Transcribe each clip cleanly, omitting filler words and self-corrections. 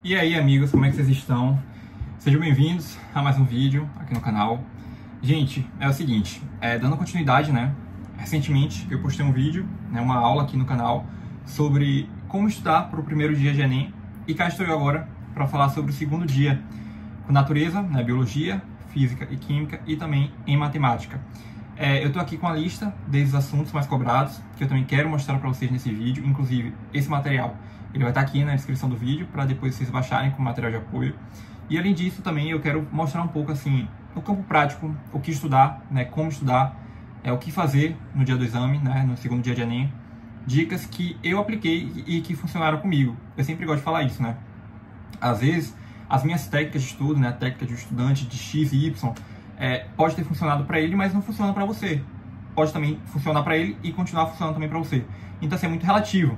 E aí, amigos, como é que vocês estão? Sejam bem-vindos a mais um vídeo aqui no canal. Gente, é o seguinte, dando continuidade, né? Recentemente eu postei um vídeo, uma aula aqui no canal sobre como estudar para o primeiro dia de Enem. E cá estou eu agora para falar sobre o segundo dia, com natureza, biologia, física e química e também em matemática. Eu estou aqui com a lista desses assuntos mais cobrados, que eu também quero mostrar para vocês nesse vídeo. Inclusive, esse material ele vai estar aqui na descrição do vídeo, para depois vocês baixarem como material de apoio. E além disso, também eu quero mostrar um pouco, assim, no campo prático, o que estudar, como estudar, o que fazer no dia do exame, no segundo dia de Enem. Dicas que eu apliquei e que funcionaram comigo. Eu sempre gosto de falar isso, Às vezes, as minhas técnicas de estudo, a técnica de estudante de X e Y, pode ter funcionado para ele, mas não funciona para você. Pode também funcionar para ele e continuar funcionando também para você. Então, assim, é muito relativo.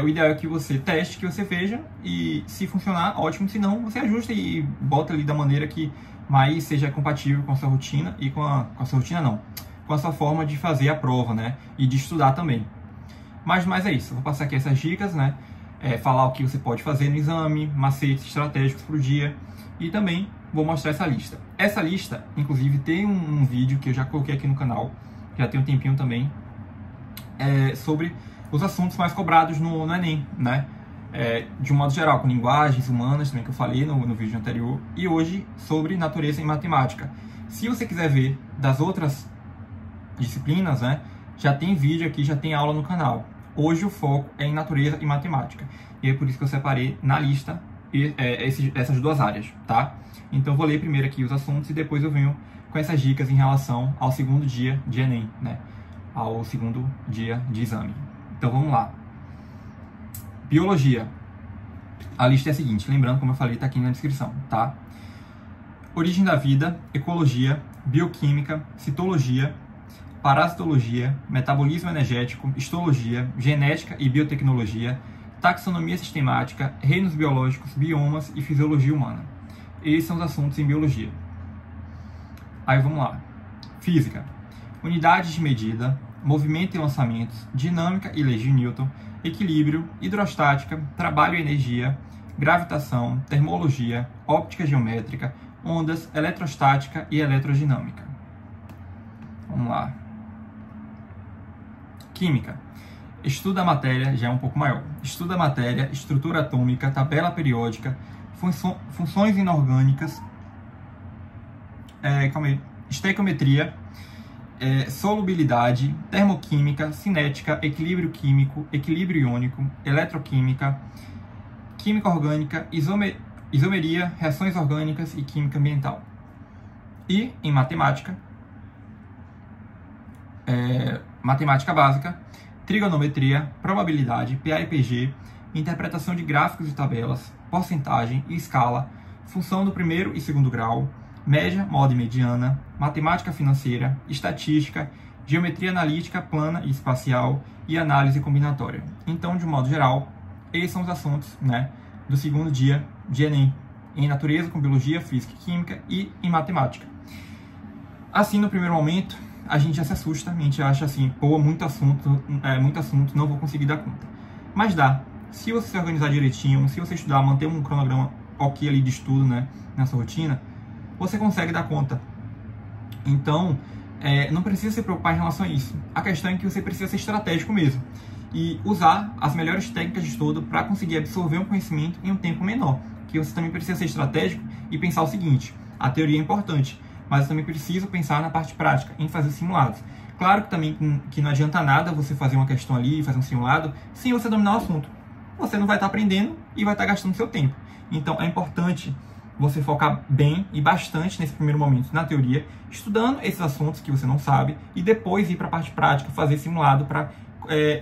O ideal é que você teste, que você veja, e se funcionar, ótimo. Se não, você ajusta e bota ali da maneira que mais seja compatível com a sua rotina e com a sua rotina não, com a sua forma de fazer a prova, e de estudar também. Mas é isso, eu vou passar aqui essas dicas, falar o que você pode fazer no exame, macetes estratégicos para o dia, e também vou mostrar essa lista. Essa lista, inclusive, tem um vídeo que eu já coloquei aqui no canal, já tem um tempinho também, sobre os assuntos mais cobrados no Enem, de um modo geral, com linguagens humanas também, que eu falei no vídeo anterior, e hoje sobre natureza e matemática. Se você quiser ver das outras disciplinas, já tem vídeo aqui, já tem aula no canal. Hoje o foco é em natureza e matemática, e é por isso que eu separei na lista essas duas áreas, tá? Então eu vou ler primeiro aqui os assuntos e depois eu venho com essas dicas em relação ao segundo dia de Enem, ao segundo dia de exame. Então vamos lá. Biologia. A lista é a seguinte, lembrando, como eu falei, está aqui na descrição, tá? Origem da vida, ecologia, bioquímica, citologia, parasitologia, metabolismo energético, histologia, genética e biotecnologia, taxonomia sistemática, reinos biológicos, biomas e fisiologia humana. Esses são os assuntos em biologia. Aí vamos lá. Física. Unidades de medida, movimento e lançamentos, dinâmica e leis de Newton, equilíbrio, hidrostática, trabalho e energia, gravitação, termologia, óptica geométrica, ondas, eletrostática e eletrodinâmica. Vamos lá. Química. Estuda a matéria, já é um pouco maior. Estuda a matéria, estrutura atômica, tabela periódica, funções inorgânicas, estequiometria, solubilidade, termoquímica, cinética, equilíbrio químico, equilíbrio iônico, eletroquímica, química orgânica, isomeria, reações orgânicas e química ambiental. E em matemática, matemática básica, trigonometria, probabilidade, PA e PG, interpretação de gráficos e tabelas, porcentagem e escala, função do primeiro e segundo grau, média, moda e mediana, matemática financeira, estatística, geometria analítica plana e espacial e análise combinatória. Então, de um modo geral, esses são os assuntos do segundo dia de Enem, em natureza, com biologia, física e química e em matemática. Assim, no primeiro momento, a gente já se assusta, a gente acha assim, pô, muito assunto, não vou conseguir dar conta. Mas dá. Se você se organizar direitinho, se você estudar, manter um cronograma ok ali de estudo, na sua rotina, você consegue dar conta. Então, não precisa se preocupar em relação a isso. A questão é que você precisa ser estratégico mesmo e usar as melhores técnicas de estudo para conseguir absorver um conhecimento em um tempo menor. Que você também precisa ser estratégico e pensar o seguinte: a teoria é importante, mas eu também preciso pensar na parte prática, em fazer simulados. Claro que também que não adianta nada você fazer uma questão ali, fazer um simulado, sem você dominar o assunto. Você não vai estar aprendendo e vai estar gastando seu tempo. Então, é importante você focar bem e bastante nesse primeiro momento na teoria, estudando esses assuntos que você não sabe, e depois ir para a parte prática, fazer simulado para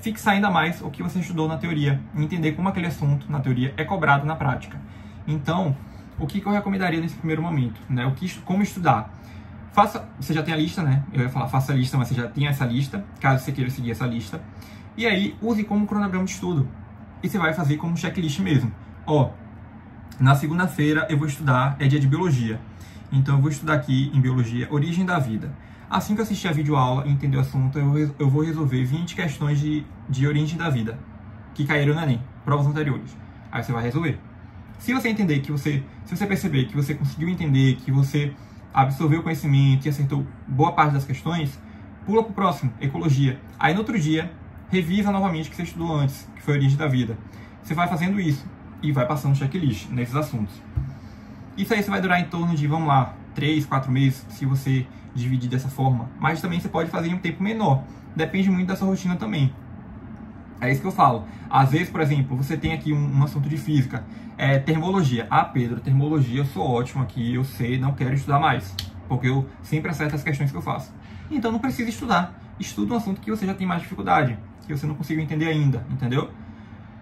fixar ainda mais o que você estudou na teoria, e entender como aquele assunto na teoria é cobrado na prática. Então, o que eu recomendaria nesse primeiro momento? Como estudar? Você já tem a lista, Eu ia falar faça a lista, mas você já tem essa lista, caso você queira seguir essa lista. E aí, use como cronograma de estudo. E você vai fazer como checklist mesmo. Na segunda-feira eu vou estudar, é dia de biologia. Então eu vou estudar aqui em biologia, origem da vida. Assim que eu assistir a videoaula e entender o assunto, eu vou resolver 20 questões de origem da vida que caíram no Enem, provas anteriores. Aí você vai resolver. Se você entender se você perceber que você conseguiu entender, que você absorveu o conhecimento e acertou boa parte das questões, pula para o próximo, ecologia. Aí no outro dia, revisa novamente o que você estudou antes, que foi a origem da vida. Você vai fazendo isso e vai passando checklist nesses assuntos. Isso aí você vai durar em torno de, vamos lá, 3, 4 meses, se você dividir dessa forma. Mas também você pode fazer em um tempo menor. Depende muito da sua rotina também. É isso que eu falo. Às vezes, por exemplo, você tem aqui um assunto de física, termologia. Ah, Pedro, termologia, eu sou ótimo aqui, eu sei, não quero estudar mais, porque eu sempre acerto as questões que eu faço. Então não precisa estudar. Estuda um assunto que você já tem mais dificuldade, que você não conseguiu entender ainda, entendeu?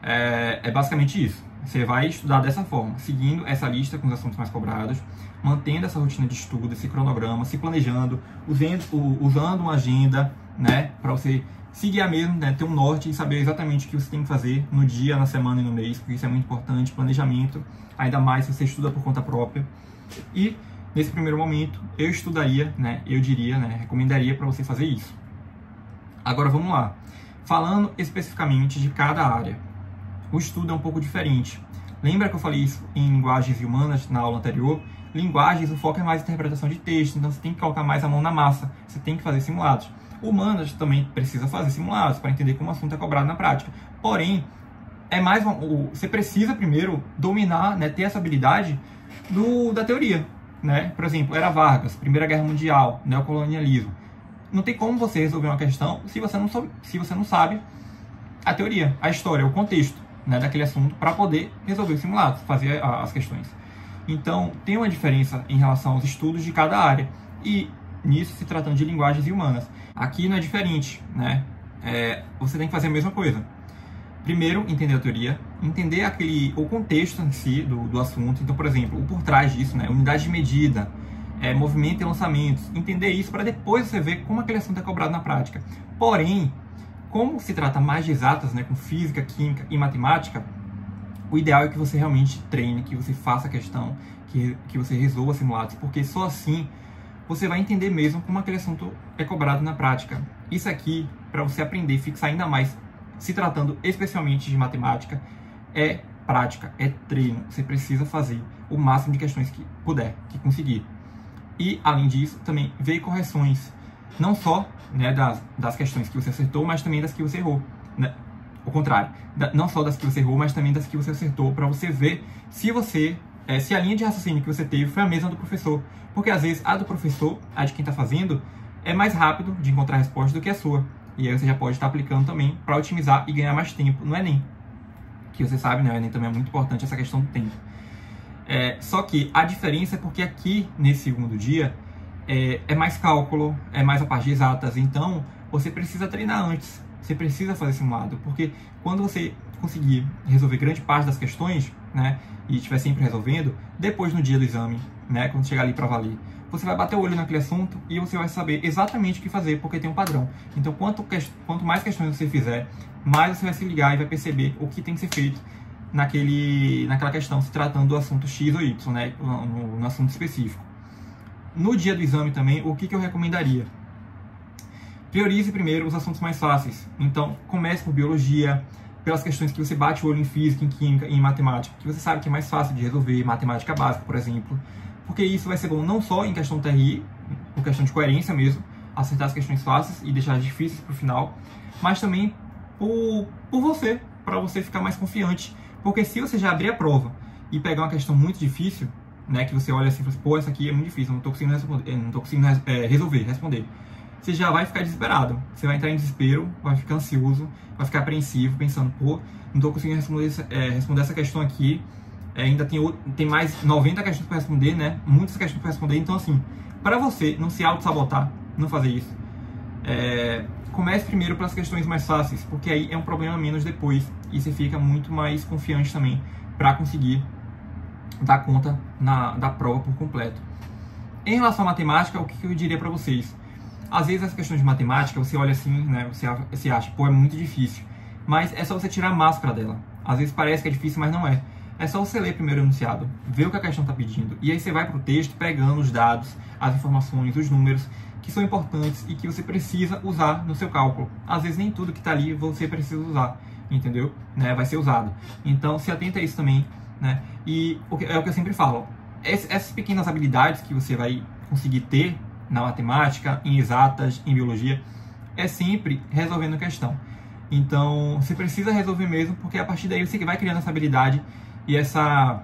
É basicamente isso. Você vai estudar dessa forma, seguindo essa lista com os assuntos mais cobrados, mantendo essa rotina de estudo, esse cronograma, se planejando, usando uma agenda, né, para você se guiar mesmo, né, ter um norte e saber exatamente o que você tem que fazer no dia, na semana e no mês, porque isso é muito importante, planejamento, ainda mais se você estuda por conta própria. E nesse primeiro momento, eu estudaria, né, eu diria, né, recomendaria para você fazer isso. Agora vamos lá, falando especificamente de cada área. O estudo é um pouco diferente. Lembra que eu falei isso em linguagens e humanas na aula anterior? Linguagens, o foco é mais interpretação de texto, então você tem que colocar mais a mão na massa, você tem que fazer simulados. Humanas também precisa fazer simulados para entender como o assunto é cobrado na prática. Porém, você precisa primeiro dominar, né, ter essa habilidade da teoria. Né? Por exemplo, Era Vargas, Primeira Guerra Mundial, neocolonialismo. Não tem como você resolver uma questão se você não sabe a teoria, a história, o contexto, né, daquele assunto para poder resolver os simulados, fazer as questões. Então, tem uma diferença em relação aos estudos de cada área. E nisso se tratando de linguagens e humanas. Aqui não é diferente, né? Você tem que fazer a mesma coisa. Primeiro, entender a teoria, entender o contexto em si do assunto. Então, por exemplo, o por trás disso, né? Unidade de medida, movimento e lançamentos. Entender isso para depois você ver como aquele assunto é cobrado na prática. Porém, como se trata mais de exatas, né, com física, química e matemática, o ideal é que você realmente treine, que você faça a questão, que você resolva simulados, porque só assim você vai entender mesmo como aquele assunto é cobrado na prática. Isso aqui, para você aprender e fixar ainda mais, se tratando especialmente de matemática, é prática, é treino. Você precisa fazer o máximo de questões que puder, que conseguir. E, além disso, também ver correções, não só, né, das questões que você acertou, mas também das que você errou. Né? O contrário, não só das que você errou, mas também das que você acertou, para você ver se a linha de raciocínio que você teve foi a mesma do professor. Porque às vezes a do professor, a de quem está fazendo, é mais rápido de encontrar a resposta do que a sua. E aí você já pode estar aplicando também para otimizar e ganhar mais tempo no Enem. Que você sabe, né? O Enem também é muito importante essa questão do tempo. Só que a diferença é porque aqui, nesse segundo dia, é mais cálculo, é mais a parte de exatas. Então, você precisa treinar antes. Você precisa fazer simulado. Porque quando você conseguir resolver grande parte das questões, né, e estiver sempre resolvendo, depois no dia do exame, né, quando chegar ali para valer, você vai bater o olho naquele assunto e você vai saber exatamente o que fazer, porque tem um padrão. Então, quanto mais questões você fizer, mais você vai se ligar e vai perceber o que tem que ser feito naquela questão, se tratando do assunto X ou Y, né, no assunto específico. No dia do exame também, o que eu recomendaria? Priorize primeiro os assuntos mais fáceis. Então, comece por biologia, pelas questões que você bate o olho em física, em química e em matemática, que você sabe que é mais fácil de resolver, matemática básica, por exemplo. Porque isso vai ser bom não só em questão TRI, por questão de coerência mesmo, acertar as questões fáceis e deixar as difíceis para o final, mas também por você, para você ficar mais confiante. Porque se você já abrir a prova e pegar uma questão muito difícil, né, que você olha assim e fala, pô, essa aqui é muito difícil, não estou conseguindo responder. Você já vai ficar desesperado. Você vai entrar em desespero, vai ficar ansioso, vai ficar apreensivo, pensando, pô, não estou conseguindo responder essa questão aqui. Ainda tem mais 90 questões para responder, né? Muitas questões para responder. Então, assim, para você não se auto-sabotar, não fazer isso, comece primeiro pelas questões mais fáceis, porque aí é um problema menos depois. E você fica muito mais confiante também para conseguir dar conta da prova por completo. Em relação à matemática, o que eu diria para vocês? Às vezes as questões de matemática, você olha assim, né, você acha, pô, é muito difícil. Mas é só você tirar a máscara dela. Às vezes parece que é difícil, mas não é. É só você ler primeiro o enunciado, ver o que a questão está pedindo. E aí você vai para o texto pegando os dados, as informações, os números que são importantes e que você precisa usar no seu cálculo. Às vezes nem tudo que está ali você precisa usar, entendeu? Né, vai ser usado. Então se atenta a isso também. né? E é o que eu sempre falo, essas pequenas habilidades que você vai conseguir ter na matemática, em exatas, em biologia, é sempre resolvendo questão. Então, você precisa resolver mesmo, porque a partir daí você vai criando essa habilidade e essa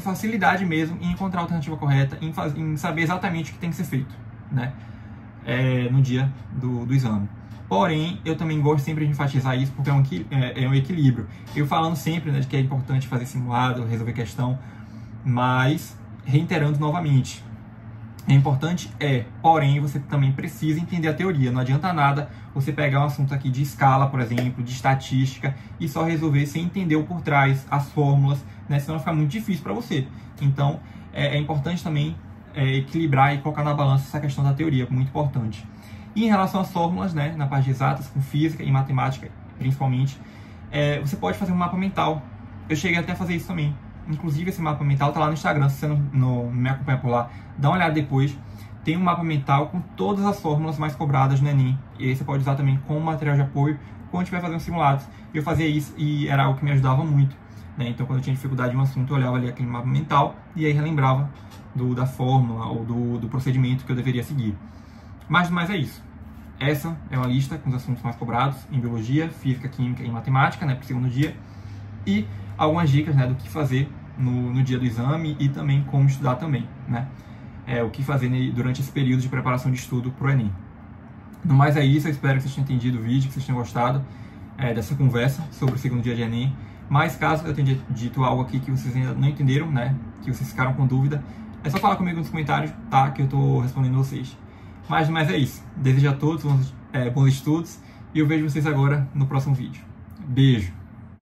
facilidade mesmo em encontrar a alternativa correta, em saber exatamente o que tem que ser feito, né? No dia do exame. Porém, eu também gosto sempre de enfatizar isso, porque é um equilíbrio. Eu falando sempre, né, de que é importante fazer simulado, resolver questão, mas reiterando novamente, é importante, porém você também precisa entender a teoria. Não adianta nada você pegar um assunto aqui de escala, por exemplo, de estatística, e só resolver sem entender o por trás, as fórmulas, né? Senão vai ficar muito difícil para você. Então, é importante também equilibrar e colocar na balança essa questão da teoria, muito importante. E em relação às fórmulas, né, na parte de exatas, com física e matemática, principalmente, você pode fazer um mapa mental. Eu cheguei até a fazer isso também. Inclusive, esse mapa mental está lá no Instagram, se você não me acompanha por lá, dá uma olhada depois. Tem um mapa mental com todas as fórmulas mais cobradas no Enem. E aí você pode usar também como material de apoio quando estiver fazendo simulados. Eu fazia isso e era algo que me ajudava muito, né? Então, quando eu tinha dificuldade em um assunto, eu olhava ali aquele mapa mental e aí relembrava da fórmula ou do procedimento que eu deveria seguir. Mas é isso. Essa é uma lista com os assuntos mais cobrados em biologia, física, química e matemática, né, para o segundo dia. E algumas dicas, né, do que fazer no dia do exame e também como estudar também, né? O que fazer durante esse período de preparação de estudo para o Enem. No mais é isso, eu espero que vocês tenham entendido o vídeo, que vocês tenham gostado dessa conversa sobre o segundo dia de Enem. Mas caso eu tenha dito algo aqui que vocês ainda não entenderam, né, que vocês ficaram com dúvida, é só falar comigo nos comentários, tá, que eu estou respondendo vocês. Mas é isso, desejo a todos bons estudos e eu vejo vocês agora no próximo vídeo. Beijo!